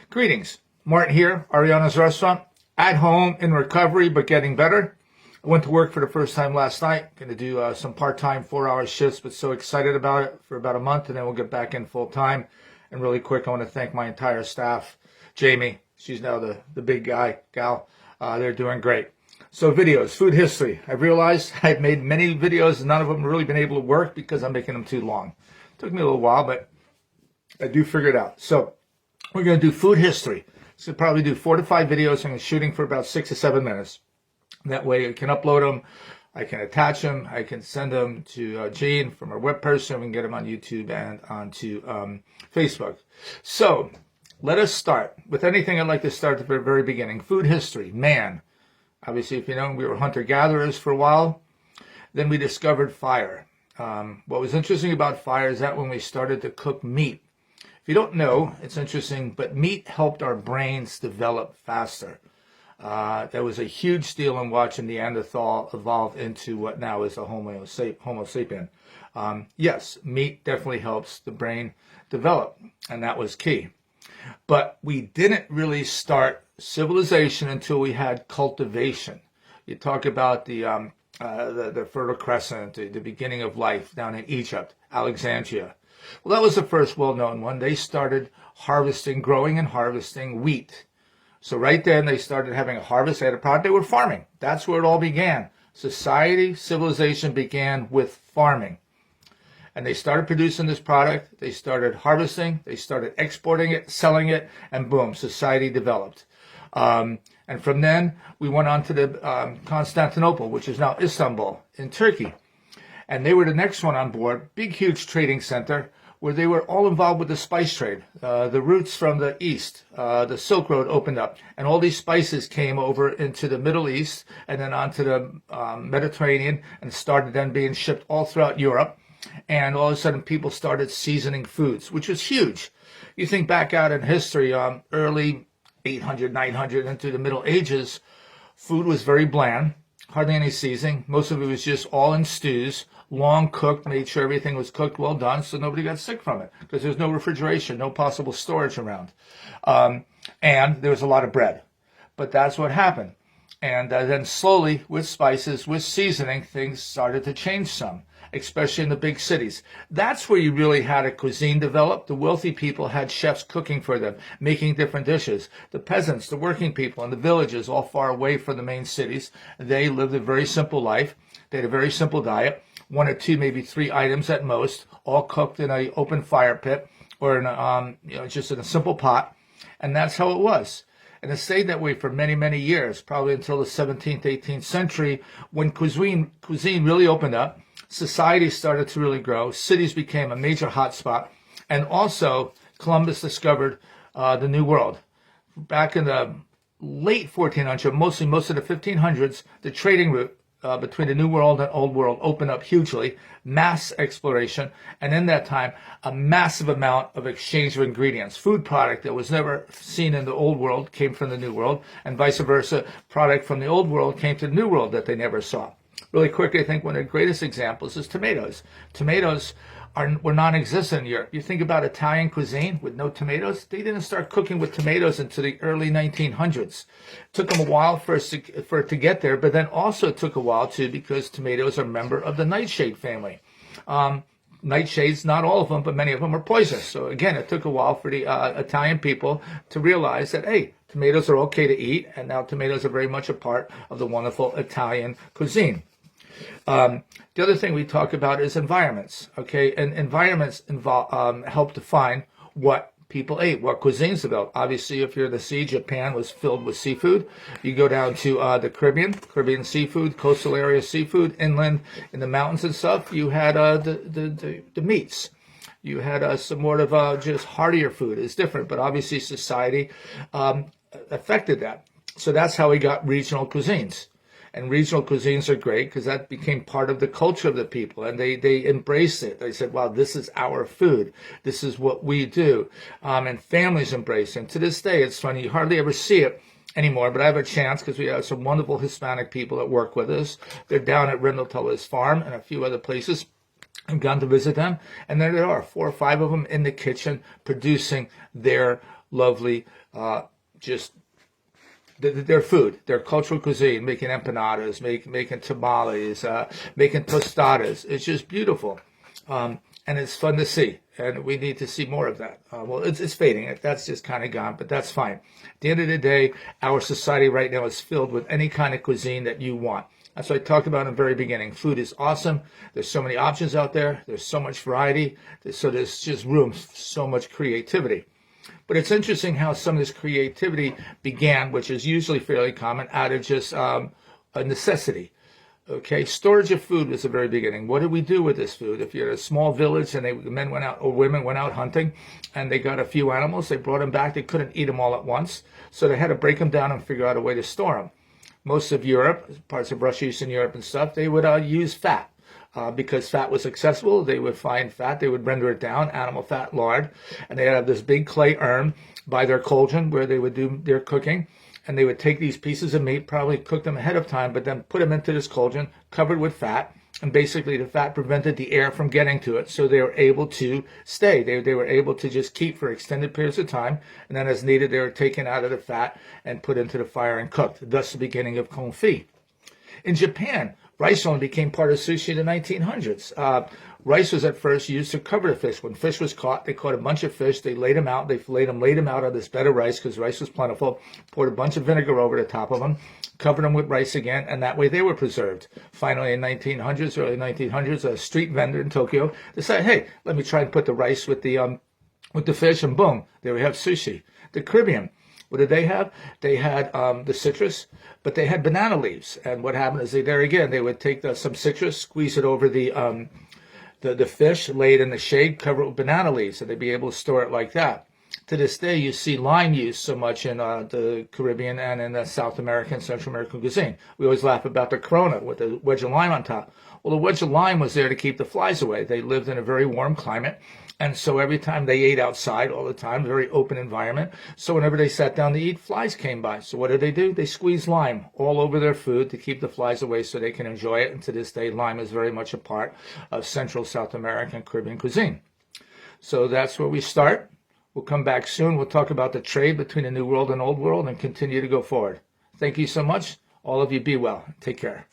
Greetings. Martin here, Ariana's Restaurant. At home, in recovery, but getting better. I went to work for the first time last night. Going to do some part-time 4-hour shifts, but so excited about it for about a month, and then we'll get back in full-time. And really quick, I want to thank my entire staff. Jamie, she's now the big gal. They're doing great. So videos, food history. I've realized I've made many videos, and none of them have really been able to work because I'm making them too long. Took me a little while, but I do figure it out. So we're going to do food history. So probably do 4 to 5 videos. I'm shooting for about 6 to 7 minutes. That way I can upload them. I can attach them. I can send them to Jean from our web person. We can get them on YouTube and onto Facebook. So let us start. With anything, I'd like to start at the very beginning. Food history. Man. Obviously, if you know, we were hunter-gatherers for a while. Then we discovered fire. What was interesting about fire is that when we started to cook meat, if you don't know, it's interesting, but meat helped our brains develop faster. That was a huge deal in watching Neanderthal evolve into what now is a Homo sapien. Yes, meat definitely helps the brain develop, and that was key. But we didn't really start civilization until we had cultivation. You talk about the Fertile Crescent, the beginning of life down in Egypt, Alexandria. Well, that was the first well-known one. They started growing and harvesting wheat. So right then they started having a harvest. They had a product. They were farming. That's where it all began. Society, civilization began with farming. And they started producing this product. They started harvesting. They started exporting it, selling it, and boom, society developed. And from then, we went on to the Constantinople, which is now Istanbul in Turkey. And they were the next one on board, big, huge trading center, where they were all involved with the spice trade. The routes from the east, the Silk Road opened up, and all these spices came over into the Middle East and then onto the Mediterranean and started then being shipped all throughout Europe. And all of a sudden, people started seasoning foods, which was huge. You think back out in history, early 800, 900 into the Middle Ages, food was very bland, hardly any seasoning. Most of it was just all in stews, long cooked, made sure everything was cooked well done so nobody got sick from it because there was no refrigeration, no possible storage around. And there was a lot of bread. But that's what happened. And then slowly, with spices, with seasoning, things started to change some, especially in the big cities. That's where you really had a cuisine develop. The wealthy people had chefs cooking for them, making different dishes. The peasants, the working people in the villages, all far away from the main cities, they lived a very simple life. They had a very simple diet, 1 or 2, maybe 3 items at most, all cooked in an open fire pit or in just in a simple pot. And that's how it was. And it stayed that way for many, many years, probably until the 17th, 18th century, when cuisine really opened up. Society started to really grow. Cities became a major hotspot. And also, Columbus discovered the New World. Back in the late 1400s, most of the 1500s, the trading route between the New World and Old World opened up hugely, mass exploration, and in that time, a massive amount of exchange of ingredients. Food product that was never seen in the Old World came from the New World, and vice versa, product from the Old World came to the New World that they never saw. Really quick, I think one of the greatest examples is tomatoes. Tomatoes were non-existent in Europe. You think about Italian cuisine with no tomatoes, they didn't start cooking with tomatoes until the early 1900s. It took them a while for it to get there, but then also it took a while too because tomatoes are a member of the nightshade family. Nightshades, not all of them, but many of them are poisonous. So again, it took a while for the Italian people to realize that, hey, tomatoes are okay to eat, and now tomatoes are very much a part of the wonderful Italian cuisine. The other thing we talk about is environments, okay? And environments help define what people ate, what cuisines developed. Obviously, if you're in the sea, Japan was filled with seafood. You go down to the Caribbean seafood, coastal area seafood, inland in the mountains and stuff, you had the meats. You had some more of just heartier food. It's different, but obviously society affected that. So that's how we got regional cuisines. And regional cuisines are great because that became part of the culture of the people, and they embraced it. They said, wow, this is our food. This is what we do. And families embrace it. And to this day, it's funny. You hardly ever see it anymore, but I have a chance because we have some wonderful Hispanic people that work with us. They're down at Rendell Tullis Farm and a few other places. I've gone to visit them, and there are 4 or 5 of them in the kitchen producing their lovely, just their food, their cultural cuisine, making empanadas, making tamales, making tostadas. It's just beautiful. And it's fun to see, and we need to see more of that. Well, it's fading. That's just kind of gone, but that's fine. At the end of the day, our society right now is filled with any kind of cuisine that you want. That's what I talked about in the very beginning. Food is awesome. There's so many options out there. There's so much variety. There's just room for so much creativity. But it's interesting how some of this creativity began, which is usually fairly common, out of just a necessity. Okay, storage of food was the very beginning. What did we do with this food? If you're in a small village and men went out or women went out hunting and they got a few animals, they brought them back. They couldn't eat them all at once, so they had to break them down and figure out a way to store them. Most of Europe, parts of Russia, Eastern Europe and stuff, they would use fat. Because fat was accessible, they would find fat, they would render it down, animal fat, lard, and they'd have this big clay urn by their cauldron where they would do their cooking. And they would take these pieces of meat, probably cook them ahead of time, but then put them into this cauldron covered with fat. And basically the fat prevented the air from getting to it. So they were able to stay. They were able to just keep for extended periods of time. And then as needed, they were taken out of the fat and put into the fire and cooked. Thus the beginning of confit. In Japan, rice only became part of sushi in the 1900s. Rice was at first used to cover the fish. When fish was caught, they caught a bunch of fish. They laid them out. They laid them out on this bed of rice because rice was plentiful. Poured a bunch of vinegar over the top of them. Covered them with rice again, and that way they were preserved. Finally, in 1900s, early 1900s, a street vendor in Tokyo decided, hey, let me try and put the rice with the fish, and boom, there we have sushi. The Caribbean. What did they have? They had the citrus, but they had banana leaves. And what happened is they would take some citrus, squeeze it over the fish, lay it in the shade, cover it with banana leaves, and they'd be able to store it like that. To this day, you see lime used so much in the Caribbean and in the South American, Central American cuisine. We always laugh about the Corona with the wedge of lime on top. Well, the wedge of lime was there to keep the flies away. They lived in a very warm climate, and so every time they ate outside all the time, very open environment, so whenever they sat down to eat, flies came by. So what did? They squeezed lime all over their food to keep the flies away so they can enjoy it, and to this day, lime is very much a part of Central, South American, Caribbean cuisine. So that's where we start. We'll come back soon. We'll talk about the trade between the New World and Old World and continue to go forward. Thank you so much. All of you be well. Take care.